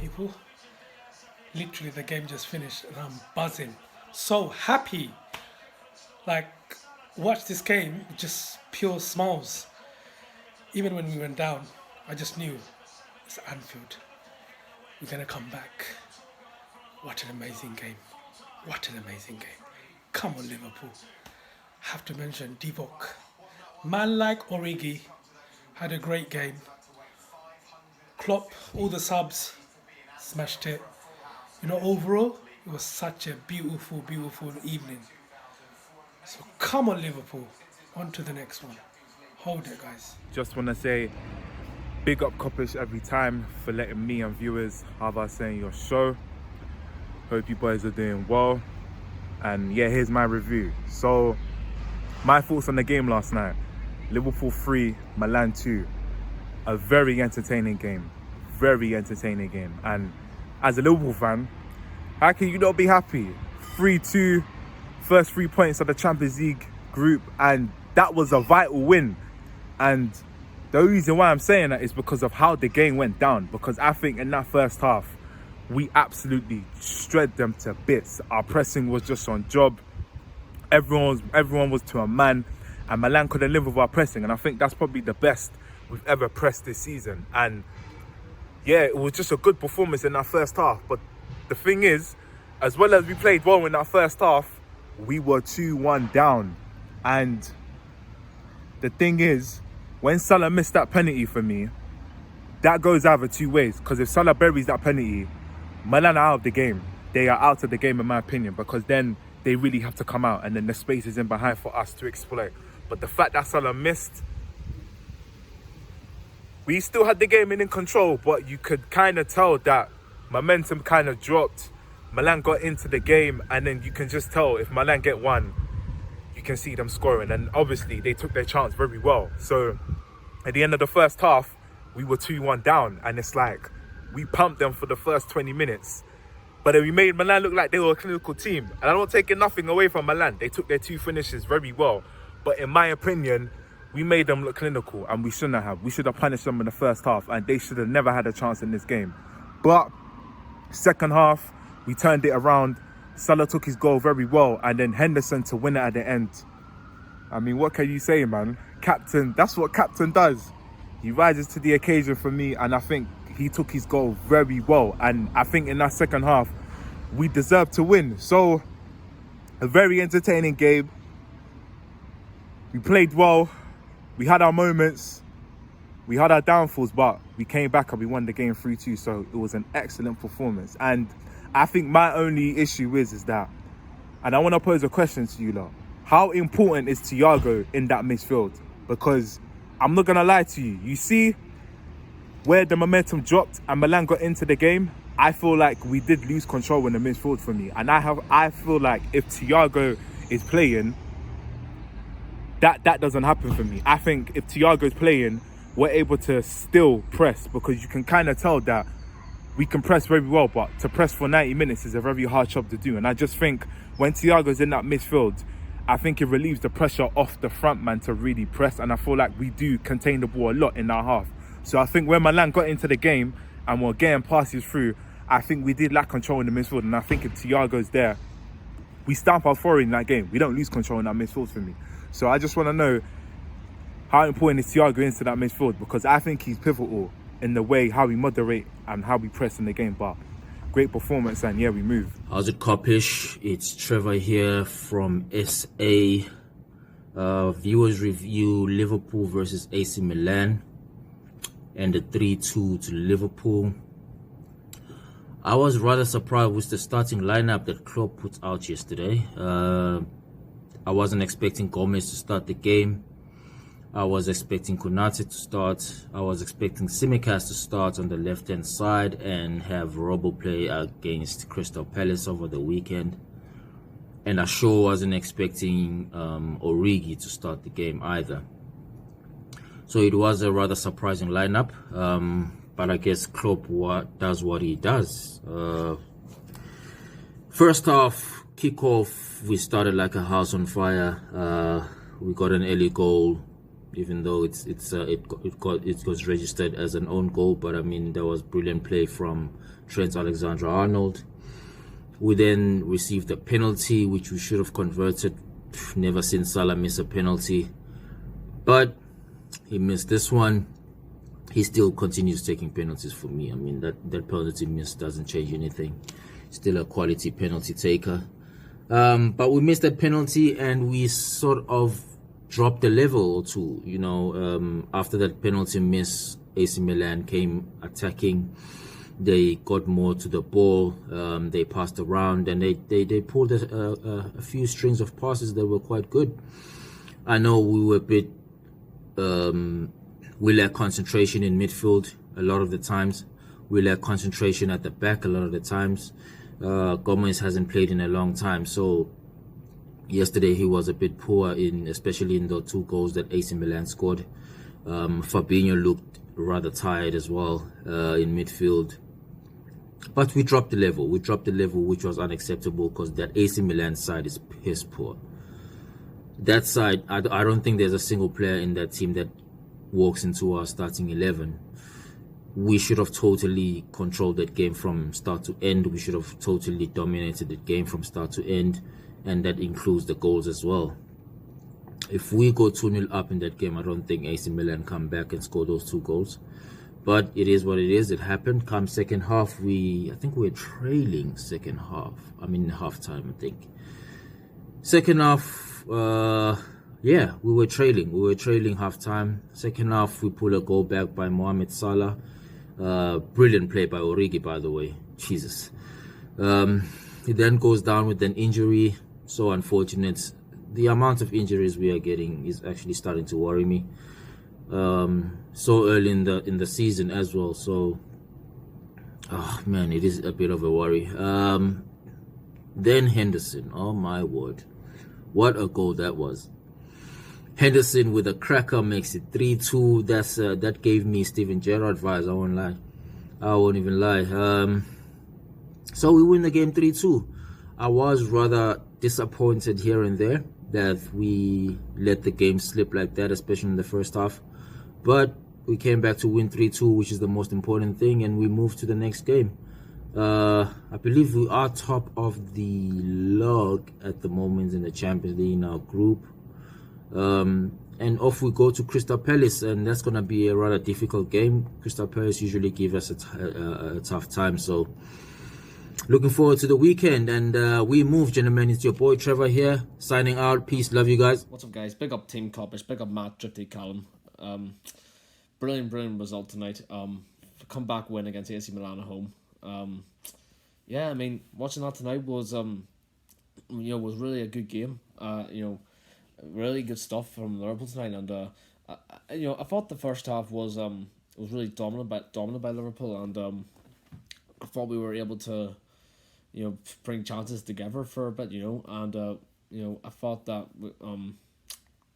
People, literally the game just finished and I'm buzzing, so happy. Like, watch this game, just pure smiles. Even when we went down, I just knew it's Anfield. We're gonna come back. What an amazing game. What an amazing game. Come on, Liverpool. Have to mention Divock. Man like Origi had a great game. Klopp, all the subs, smashed it. You know, overall, it was such a beautiful, beautiful evening. So come on, Liverpool. On to the next one. Hold it, guys. Just want to say, big up Kopish every time for letting me and viewers have our say in your show. Hope you boys are doing well. And yeah, here's my review. So, my thoughts on the game last night. Liverpool 3, Milan 2. A very entertaining game. Very entertaining game. And as a Liverpool fan, how can you not be happy? 3-2, first 3 points of the Champions League group, and that was a vital win. And the reason why I'm saying that is because of how the game went down. Because I think in that first half, we absolutely shred them to bits. Our pressing was just on job. Everyone was to a man, and Milan couldn't live with our pressing. And I think that's probably the best we've ever pressed this season. And yeah, it was just a good performance in that first half. But the thing is, as well as we played well in that first half, we were 2-1 down. And the thing is, when Salah missed that penalty for me, that goes either two ways. Because if Salah buries that penalty, Milan are out of the game. They are out of the game in my opinion, because then they really have to come out and then the space is in behind for us to exploit. But the fact that Salah missed, we still had the game in control, but you could kind of tell that momentum kind of dropped. Milan got into the game, and then you can just tell if Milan get one, you can see them scoring. And obviously they took their chance very well. So at the end of the first half, we were 2-1 down, and it's like we pumped them for the first 20 minutes. But then we made Milan look like they were a clinical team. And I'm not taking nothing away from Milan. They took their 2 finishes very well. But in my opinion, we made them look clinical, and we shouldn't have. We should have punished them in the first half, and they should have never had a chance in this game. But second half, we turned it around. Salah took his goal very well, and then Henderson to win it at the end. I mean, what can you say, man? Captain, that's what captain does. He rises to the occasion for me, and I think he took his goal very well. And I think in that second half, we deserved to win. So, a very entertaining game. We played well. We had our moments. We had our downfalls, but we came back and we won the game 3-2. So, it was an excellent performance. And I think my only issue is that, and I want to pose a question to you lot. How important is Thiago in that midfield? Because I'm not going to lie to you. You see where the momentum dropped and Milan got into the game? I feel like we did lose control in the midfield for me. And I feel like if Thiago is playing, that doesn't happen for me. I think if Thiago is playing, we're able to still press, because you can kind of tell that we can press very well, but to press for 90 minutes is a very hard job to do. And I just think when Thiago's in that midfield, I think it relieves the pressure off the front man to really press. And I feel like we do contain the ball a lot in our half. So I think when Milan got into the game and we're getting passes through, I think we did lack control in the midfield. And I think if Thiago's there, we stamp our forward in that game. We don't lose control in that midfield for me. So I just want to know, how important is Thiago into that midfield? Because I think he's pivotal in the way how we moderate and how we press in the game. But great performance, and yeah, we move. How's it, Kopish? It's Trevor here from SA. Viewers review Liverpool versus AC Milan and the 3-2 to Liverpool. I was rather surprised with the starting lineup that Klopp put out yesterday. I wasn't expecting Gomez to start the game. I was expecting Konate to start. I was expecting Tsimikas to start on the left-hand side and have Robbo play against Crystal Palace over the weekend. And I sure wasn't expecting Origi to start the game either. So it was a rather surprising lineup. But I guess Klopp does what he does. First half, kickoff, we started like a house on fire. We got an early goal. even though it was registered as an own goal. But I mean, there was brilliant play from Trent Alexander-Arnold. We then received a penalty which we should have converted. Never seen Salah miss a penalty, but he missed this one. He still continues taking penalties for me. I mean, that penalty miss doesn't change anything. Still a quality penalty taker. But we missed that penalty and we sort of dropped a level or two. You know, after that penalty miss, AC Milan came attacking. They got more to the ball. They passed around and they pulled a few strings of passes that were quite good. I know we were a bit we lack concentration in midfield a lot of the times. We lack concentration at the back a lot of the times. Gomez hasn't played in a long time, so yesterday he was a bit poor especially in the 2 goals that AC Milan scored. Fabinho looked rather tired as well in midfield. But we dropped the level. We dropped the level, which was unacceptable because that AC Milan side is piss poor. That side, I don't think there's a single player in that team that walks into our starting 11. We should have totally controlled that game from start to end. We should have totally dominated the game from start to end, and that includes the goals as well. If we go 2-0 up in that game, I don't think AC Milan come back and score those 2 goals. But it is what it is. It happened. Come second half, I think we were trailing second half. I mean, halftime, I think. Second half, yeah, we were trailing. We were trailing halftime. Second half, we pull a goal back by Mohamed Salah. Brilliant play by Origi, by the way. Jesus. He then goes down with an injury. So unfortunate. The amount of injuries we are getting is actually starting to worry me. So early in the season as well. So, oh man, it is a bit of a worry. Then Henderson. Oh my word. What a goal that was. Henderson with a cracker makes it 3-2. That gave me Steven Gerrard vibes. I won't lie. I won't even lie. So we win the game 3-2. I was rather disappointed here and there that we let the game slip like that, especially in the first half. But we came back to win 3-2, which is the most important thing, and we moved to the next game. I believe we are top of the log at the moment in the Champions League in our group. And off we go to Crystal Palace, and that's going to be a rather difficult game. Crystal Palace usually give us a tough time, so looking forward to the weekend. And we move, gentlemen. It's your boy Trevor here, signing out. Peace, love you guys. What's up, guys? Big up Team Kopish, big up Matt, Drifty, Callum. Brilliant result tonight. Comeback win against AC Milan at home. Yeah, I mean, watching that tonight was was really a good game. Really good stuff from Liverpool tonight, and I thought the first half was really dominant by Liverpool, and I thought we were able to bring chances together for a bit, and I thought that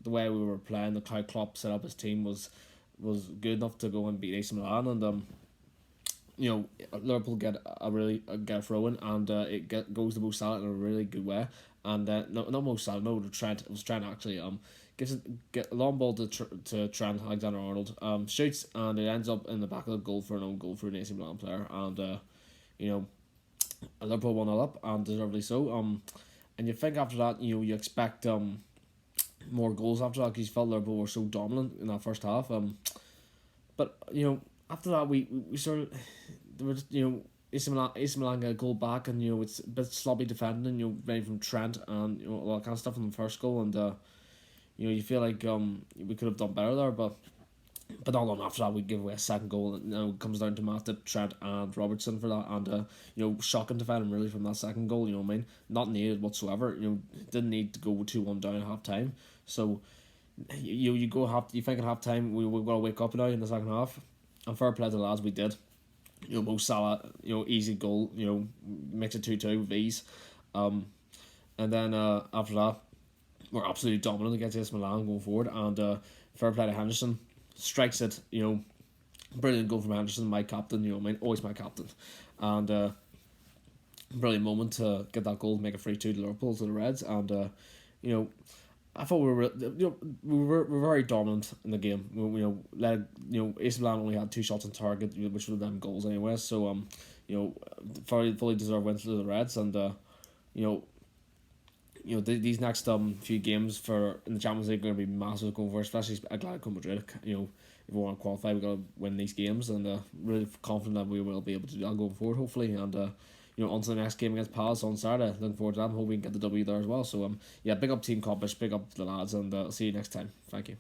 the way we were playing, the how Klopp set up his team was good enough to go and beat AC Milan, and Liverpool get a throw in, and it goes to Mo Salah in a really good way. And not Mo Salah, no, Trent. It was Trent actually. Get a long ball to Trent Alexander-Arnold. Shoots, and it ends up in the back of the goal for an own goal for an AC Milan player. And Liverpool 1-0 up, and deservedly so. And you think after that, you expect more goals after that, because you felt Liverpool were so dominant in that first half. But after that we sort of there was AC Milan get a goal back, and it's a bit sloppy defending, ready from Trent, and all that kind of stuff in the first goal, and you feel like we could have done better there, but not long after that we give away a second goal, and it comes down to Matip, Trent and Robertson for that, and shocking defending really from that second goal, not needed whatsoever. Didn't need to go 2-1 down at half time. So you think at half time we've got to wake up now in the second half, and fair play to the lads, we did. Mo Salah, easy goal, makes it 2-2 with ease. And then after that, we're absolutely dominant against AC Milan going forward, and fair play to Henderson, strikes it, brilliant goal from Henderson, my captain, always my captain. And brilliant moment to get that goal, make it 3-2 to Liverpool, to the Reds, and I thought we were very dominant in the game. AC Milan only had 2 shots on target, which were them goals anyway. So fully deserved wins to the Reds, and these next few games for in the Champions League are going to be massive going for, especially Atletico Madrid. If we want to qualify, we got to win these games, and really confident that we will be able to do that going forward, hopefully. And on to the next game against Palace on Saturday. Looking forward to that. Hope we can get the W there as well. So big up Team Kopish, big up the lads, and see you next time. Thank you.